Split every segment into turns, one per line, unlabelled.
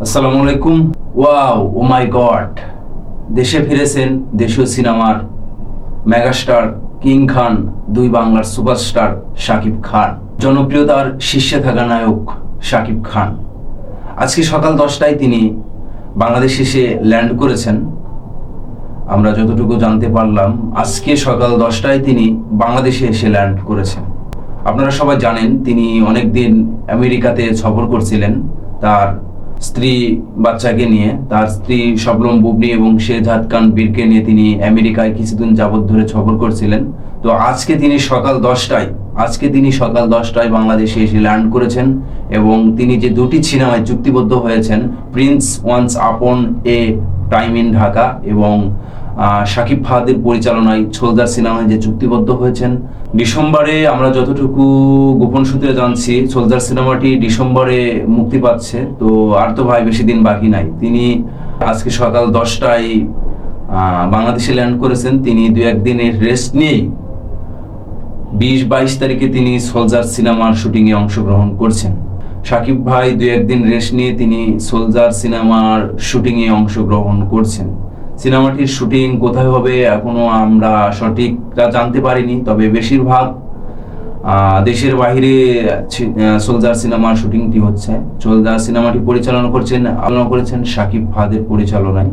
আসসালামু আলাইকুম। ওয়াও, ও মাই গড, দেশে ফিরেছেন দেশীয় সিনেমার মেগাস্টার কিং খান, দুই বাংলার সুপারস্টার শাকিব খান, জনপ্রিয়তার শীর্ষে থাকা নায়ক শাকিব খান। আজকে সকাল 10টায় তিনি বাংলাদেশে এসে ল্যান্ড করেছেন। আমরা যতটুকু জানতে পারলাম, আজকে সকাল 10টায় তিনি বাংলাদেশে এসে ল্যান্ড করেছেন। আপনারা সবাই জানেন তিনি অনেকদিন আমেরিকাতে সফর করছিলেন তার স্ত্রী বাচ্চাকে নিয়ে। তার স্ত্রী শবনম বুবলী এবং শেহজাদ খান বীরকে নিয়ে তিনি আমেরিকায় কিছুদিন যাবত ধরে সফর করছিলেন। তো আজকে তিনি সকাল 10টায় বাংলাদেশে এসে ল্যান্ড করেছেন এবং তিনি যে দুটি সিনেমায় চুক্তিবদ্ধ হয়েছেন, Prince once upon A time in Dhaka এবং শাকিব ফাহাদের পরিচালনায় সোলজার সিনেমায় যে চুক্তিবদ্ধ হয়েছেন ডিসেম্বরে, আমরা যতটুকু গোপন সূত্রে জানছি সোলজার সিনেমাটি ডিসেম্বরে মুক্তি পাচ্ছে। তো আর তো ভাই বেশি দিন বাকি নাই। তিনি আজকে সকাল 10টায় বাংলাদেশে ল্যান্ড করেছেন। তিনি দু একদিনের রেস্ট নিয়েই 20-22 তারিখে তিনি সোলজার সিনেমার শুটিংয়ে অংশগ্রহণ করছেন। শাকিব ভাই দু একদিন রেস্ট নিয়ে তিনি সোলজার সিনেমার শুটিংয়ে অংশগ্রহণ করছেন। সিনেমাটির শুটিং কোথায় হবে এখনো আমরা সঠিকটা জানতে পারিনি, তবে বেশিরভাগ দেশের বাইরে সোলজার সিনেমার শুটিংটি হচ্ছে। সোলজার সিনেমাটি পরিচালনা করেছেন শাকিব ফাহাদের পরিচালনায়।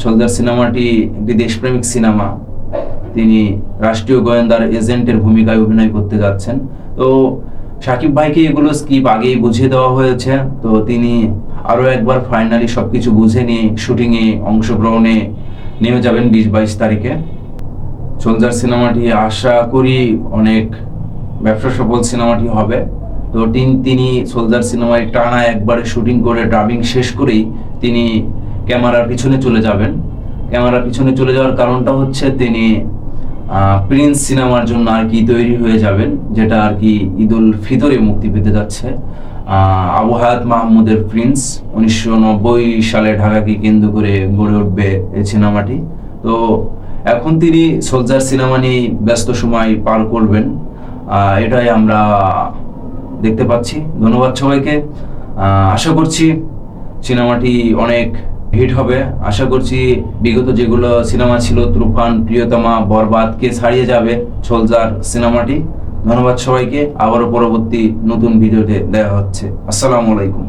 সোলজার সিনেমাটি একটি দেশপ্রেমিক সিনেমা। তিনি রাষ্ট্রীয় গোয়েন্দার এজেন্টের ভূমিকায় অভিনয় করতে যাচ্ছেন। তো শাকিব ভাইকে এগুলো স্ক্রিপ্ট আগেই বুঝিয়ে দেওয়া হয়েছে। তো তিনি আরো একবার ফাইনালি সবকিছু বুঝে নিয়ে শুটিংয়ে অংশগ্রহণে নেমে যাবেন 20-22 তারিখে। সোলজার সিনেমাটি আশা করি অনেক ব্যবসা সফল সিনেমাটি হবে। তো তিনি সোলজার সিনেমায় টানা একবারে শুটিং করে ডাবিং শেষ করেই তিনি ক্যামেরার পিছনে চলে যাবেন। ক্যামেরার পিছনে চলে যাওয়ার কারণটা হচ্ছে তিনি প্রিন্স সিনেমার জন্য আর কি তৈরি হয়ে যাবেন, যেটা আর কি ঈদুল ফিতরে মুক্তি পেতে যাচ্ছে। আবু হায়াত মাহমুদের প্রিন্স 1990 সালে ঢাকাকে কেন্দ্র করে গড়ে উঠবে এই সিনেমাটি। তো এখন তিনি সোলজার সিনেমা নিয়ে ব্যস্ত সময় পার করবেন, এটাই আমরা দেখতে পাচ্ছি। ধন্যবাদ সবাইকে। আশা করছি সিনেমাটি অনেক হিট হবে। আশা করছি বিগত যেগুলো সিনেমা ছিল, তুফান, প্রিয়তমা, বরবাদকে ছাড়িয়ে যাবে সোলজার সিনেমাটি। ধন্যবাদ সবাইকে। আবারও পরবর্তী নতুন ভিডিওতে দেখা হচ্ছে। আসসালামু আলাইকুম।